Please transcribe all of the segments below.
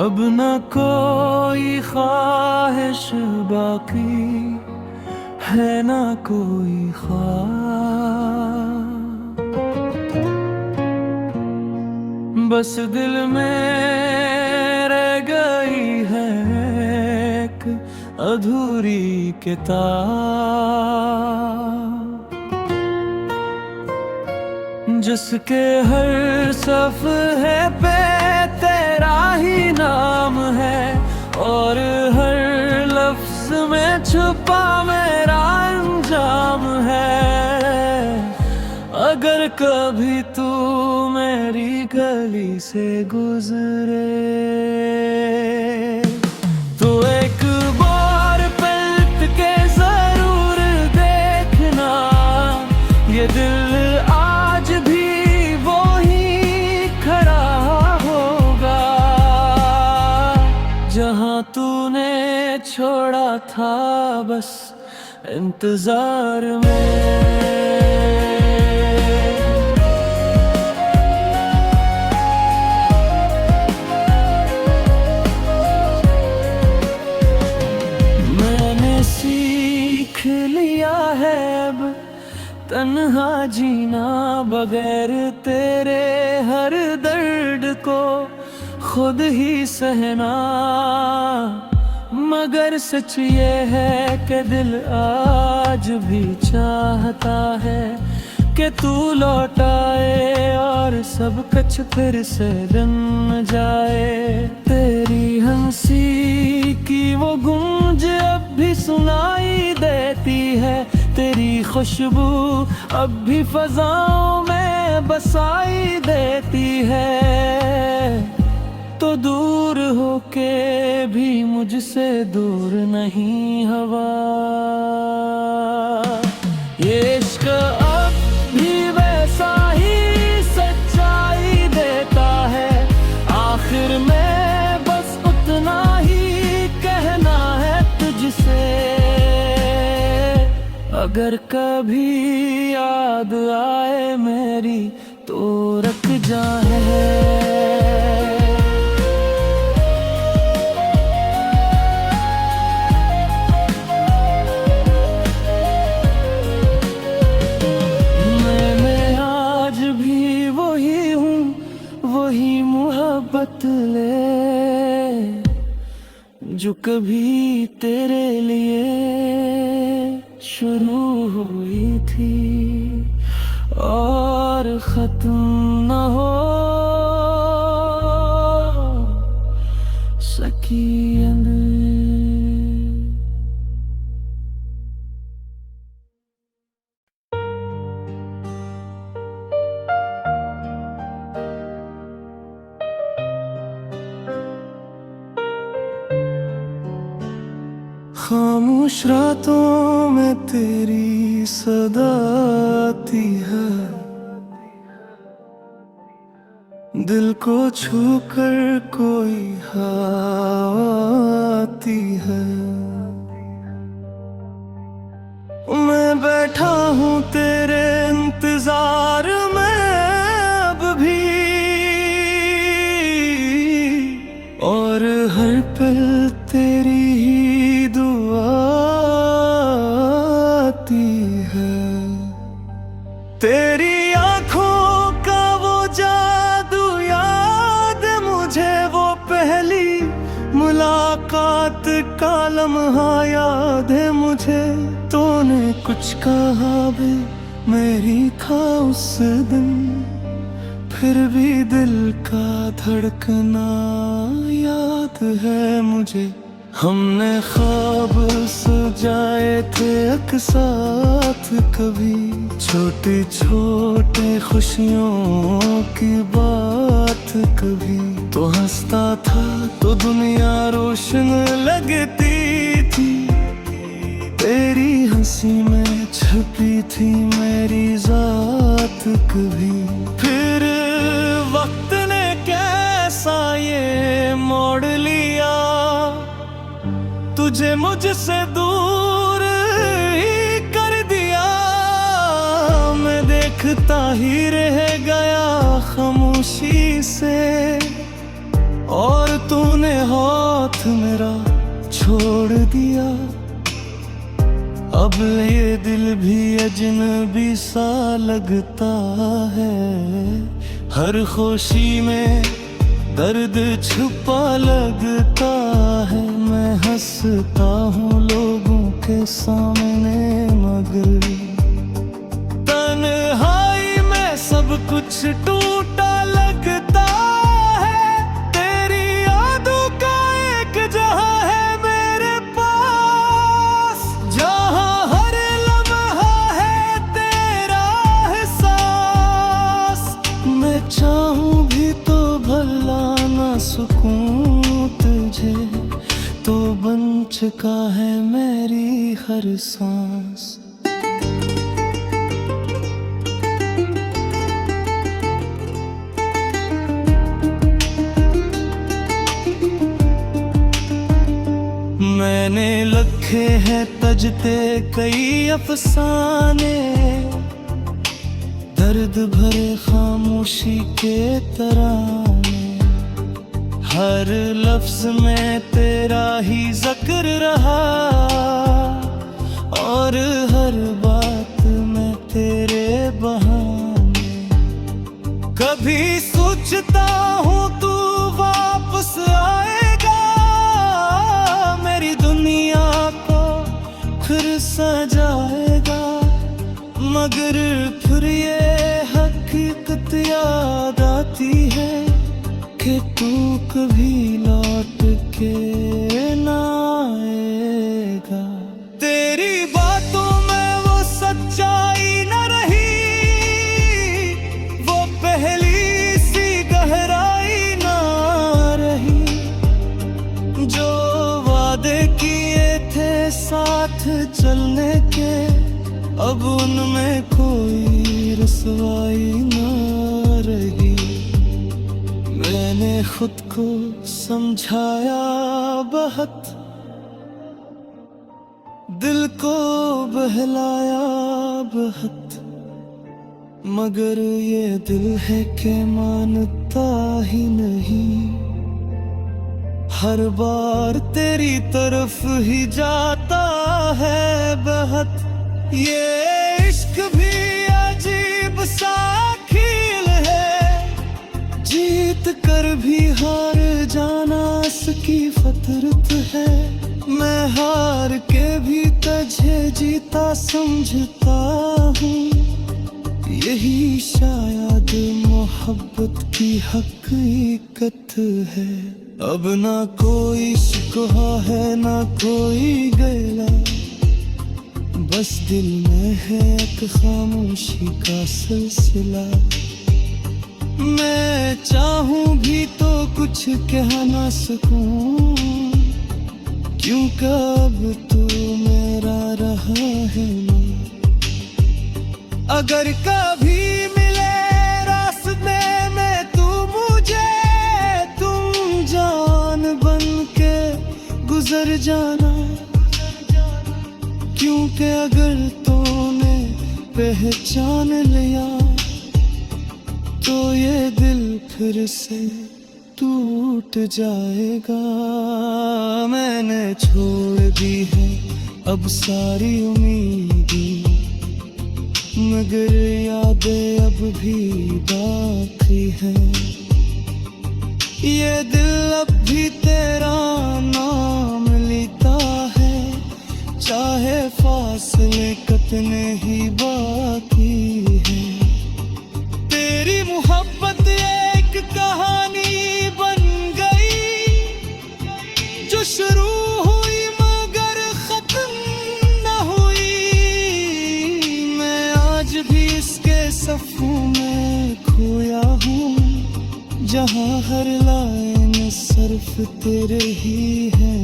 अब न कोई ख्वाहिश बाकी है, न कोई ख्वाब। बस दिल में रह गई है एक अधूरी किताब, जिसके हर सफ़हे पे तेरा ही नाम है और हर लफ्ज़ में छुपा मेरा अंजाम है। अगर कभी तू मेरी गली से गुजरे तो एक बार पलट के जरूर देखना, ये दिल आज भी वो ही खड़ा होगा जहां तूने छोड़ा था बस इंतजार में। सीख लिया है अब तन्हा जीना, बगैर तेरे हर दर्द को खुद ही सहना। मगर सच ये है कि दिल आज भी चाहता है कि तू लौट आए और सब कुछ फिर से बन जाए। तेरी हंसी की वो गूंज अब भी सुनाई देती है, तेरी खुशबू अब भी फज़ाओं में बसाई देती है। तो दूर होके भी मुझसे दूर नहीं हवा, ये इश्क अब भी वैसा ही सच्चाई देता है। आखिर में बस उतना ही कहना है तुझसे, अगर कभी याद आए मेरी तो रख जाए। वही मोहब्बत ले जो कभी तेरे लिए शुरू हुई थी और खत्म न हो सकी। खामोश रातों में तेरी सदा आती है, दिल को छू कर कोई हवा आती है। मैं बैठा हूँ तेरे इंतजार में अब भी, और हर पल तेरी तेरी आँखों का वो जादू याद मुझे, वो पहली मुलाकात का लम्हा याद है मुझे। तूने कुछ कहा भी मेरी था उस दिन, फिर भी दिल का धड़कना याद है मुझे। हमने ख्वाब सजाए थे एक साथ कभी, छोटी छोटी खुशियों की बात कभी। तो हंसता था तो दुनिया रोशन लगती थी, तेरी हंसी में छुपी थी मेरी जात कभी। फिर वक्त ने कैसा ये मोड़ लिया, तुझे मुझसे दूर ही कर दिया। मैं देखता ही रह गया खामोशी से, और तूने हाथ मेरा छोड़ दिया। अब ये दिल भी अजनबी सा लगता है। हर खुशी में दर्द छुपा लगता है। मैं हंसता हूँ लोगों के सामने मगर तन्हाई में सब कुछ टूटा लगता है। तेरी यादों का एक जहां है मेरे पास, जहां हर लम्हा है तेरा एहसास। मैं चाहूं भी तो भला ना सुकून तुझे, तो बन चुका है मेरी हर सांस। मैंने लिखे हैं तजते कई अफसाने, दर्द भरे खामोशी के तराने। हर लफ्ज में तेरा ही जिक्र रहा और हर बात में तेरे बहाने। कभी सोचता हूँ तू वापस आएगा, मेरी दुनिया को फिर सजाएगा। मगर फिर ये हकीकत याद आती है कि तू कभी लौट के ना आएगा। तेरी बातों में वो सच्चाई न रही, वो पहली सी गहराई ना रही। जो वादे किए थे साथ चलने के, अब उनमें कोई रसवाई ना रही। मैंने खुद को समझाया बहुत, दिल को बहलाया बहुत, मगर ये दिल है कि मानता ही नहीं। हर बार तेरी तरफ ही जाता है बहत। ये इश्क भी अजीब सा खेल है, जीत कर भी हार जाना इसकी फितरत है। मैं हार के भी तुझे जीता समझता हूँ, यही शायद मोहब्बत की हकीकत है। अब ना कोई शिकवा है ना कोई गैला, बस दिल में है एक खामोशी का सिलसिला। मैं चाहूं भी तो कुछ कह ना सकूं, क्योंकि अब तू मेरा रहा है ना। अगर कभी मिले रास्ते में तू मुझे, तुम जान बन के गुजर जाना। क्योंकि अगर तूने पहचान लिया, तो ये दिल फिर से टूट जाएगा। मैंने छोड़ दी है अब सारी उम्मीदें, मगर यादें अब भी बाकी हैं। ये दिल अब भी तेरा नाम लेता है, चाहे फासले कितने ही बाकी हैं। तेरी मोहब्बत एक कहानी बन गई, जो शुरू हुई मगर खत्म न हुई। मैं आज भी इसके सफ़ों में खोया हूँ, जहाँ हर लाइन सिर्फ तेरे ही है।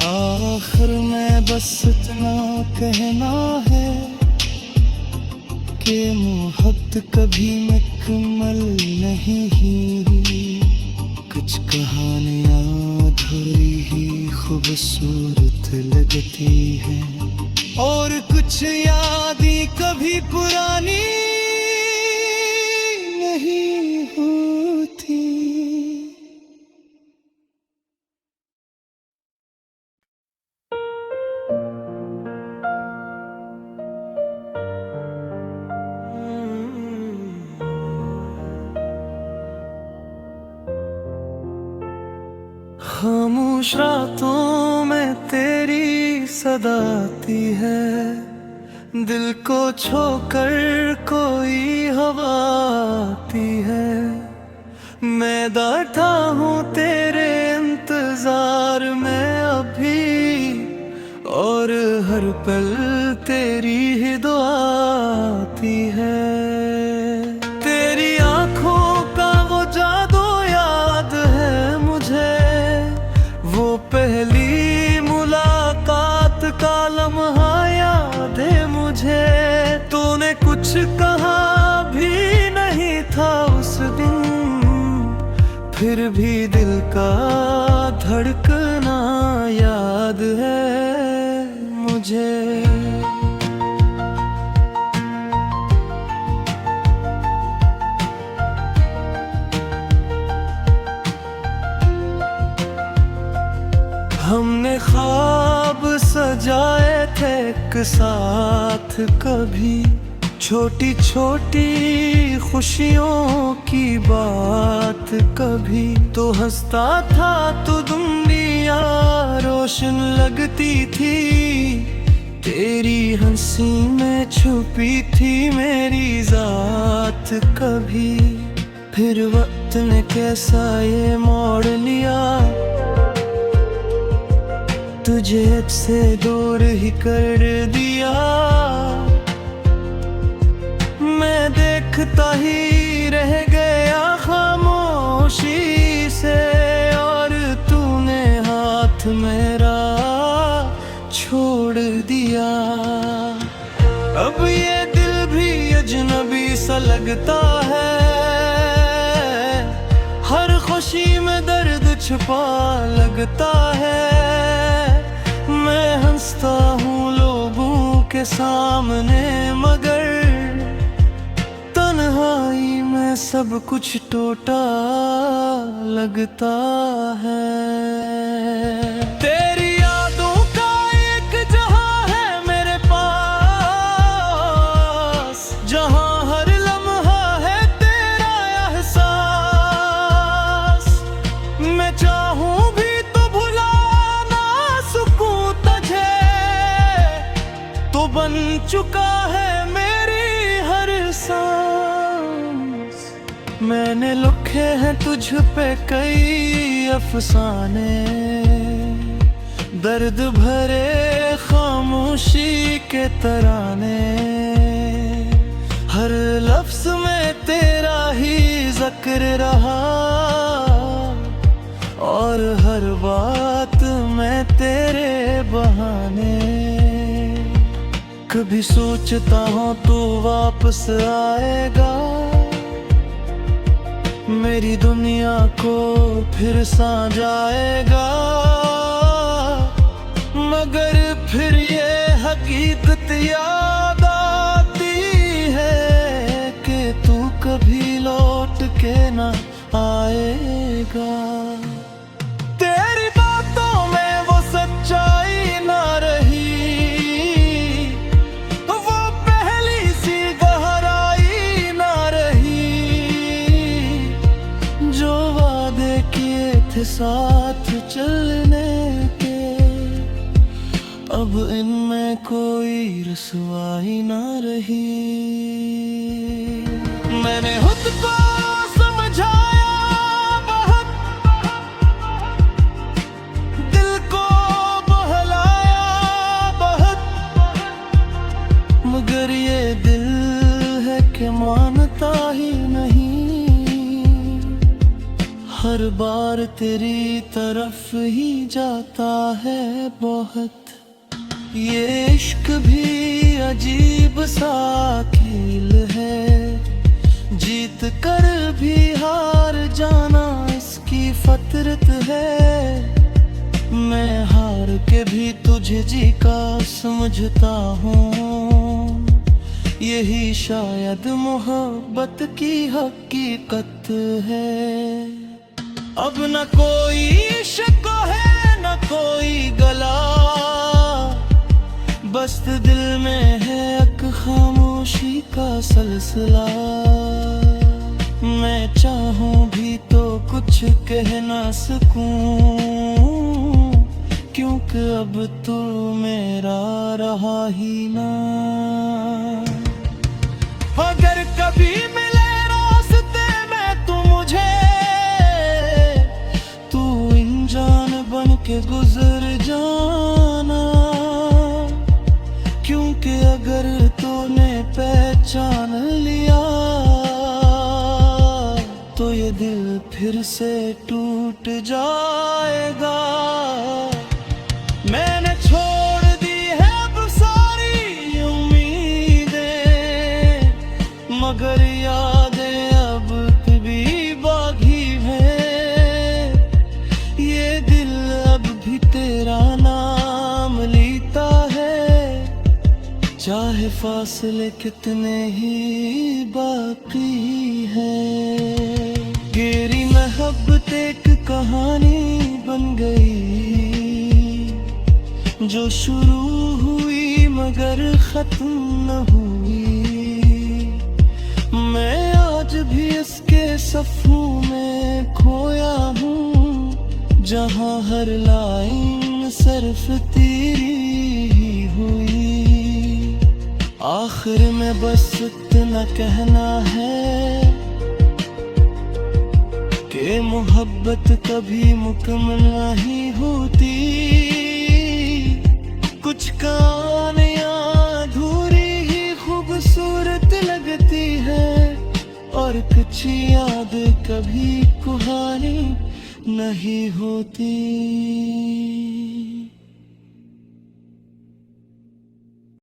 आखिर में बस इतना कहना है कि मोहब्बत कभी मुकम्मल नहीं ही। कुछ कहानियाँ अधूरी ही खूबसूरत लगती हैं, और कुछ यादें कभी पुरानी नहीं होती। खामोश रातों में तेरी सदा आती है, दिल को छोकर कोई हवा आती है। मैं बैठा हूँ तेरे इंतजार में अभी, और हर पल तेरी ही दुआ आती है। तेरी आंखों का वो जादू याद है मुझे, वो पहली मुलाकात का लम्हा याद है मुझे। तूने कुछ कहा भी नहीं था उस दिन, फिर भी दिल का धड़कना याद है मुझे। हमने ख्वाब सजाए थे एक साथ कभी, छोटी छोटी खुशियों की बात कभी। तो हंसता था तो दुनिया रोशन लगती थी, तेरी हंसी में छुपी थी मेरी जात कभी। फिर वक्त ने कैसा ये मोड़ लिया, तुझे से दूर ही कर दिया। मैं देखता ही रह गया खामोशी से, और तूने हाथ मेरा छोड़ दिया। अब ये दिल भी अजनबी सा लगता है, हर खुशी में दर्द छुपा लगता है। मैं हंसता हूँ लोगों के सामने, मगर तन्हाई में सब कुछ टूटा लगता है। तेरी यादों का एक जहां है मेरे पास, जहां हर लम्हा है तेरा एहसास। मैं चाहूं भी तो भुला ना सकूं तुझे, तो बन चुका है मेरी हर सांस। मैंने लिखे हैं तुझ पे कई अफसाने, दर्द भरे खामोशी के तराने। हर लफ्ज में तेरा ही जिक्र रहा, और हर बात में तेरे बहाने। कभी सोचता हूँ तू वापस आएगा, मेरी दुनिया को फिर साजाएगा। मगर फिर ये हकीकत याद आती है कि तू कभी लौट के ना आएगा। तेरी बातों में वो सच्चाई ना रही, वो पहली सी गहराई ना रही। जो वादे किए थे साथ चलने के, अब इनमें कोई रसवाई ना रही। मैंने खुद को समझाया बहुत, दिल को बहलाया बहुत, मगर ये दिल है कि मानता ही नहीं। हर बार तेरी तरफ ही जाता है बहुत। ये इश्क भी अजीब सा खेल है, जीत कर भी हार जाना इसकी फतरत है। मैं हार के भी तुझे जीता समझता हूँ, यही शायद मोहब्बत की हकीकत है। अब न कोई इश्क है न कोई गला, बस दिल में है एक खामोशी का सिलसिला। मैं चाहूं भी तो कुछ कह ना सकूं, क्योंकि अब तू मेरा रहा ही ना। अगर कभी मिले रास्ते में तू मुझे, तू इंजान बन के गुजर जाना, क्योंकि अगर तूने पहचान लिया तो ये दिल फिर से टूट जाएगा। मैंने छोड़ दी है अब सारी उम्मीदें, मगर यादें अब भी बाकी हैं। ये दिल अब भी तेरा नाम लेता है, चाहे फासले कितने ही बाकी हैं। गिरी मोहब्बत एक कहानी बन गई, जो शुरू हुई मगर खत्म न हुई। मैं आज भी इसके सफ़ों में खोया हूँ, जहाँ हर लाइन सिर्फ तेरी ही हुई। आखिर में बस इतना कहना है कि मोहब्बत कभी मुकम्मल नहीं होती। कुछ कहानियाँ अधूरी ही खूबसूरत लगती है, और कुछ याद कभी कहानी नहीं होती।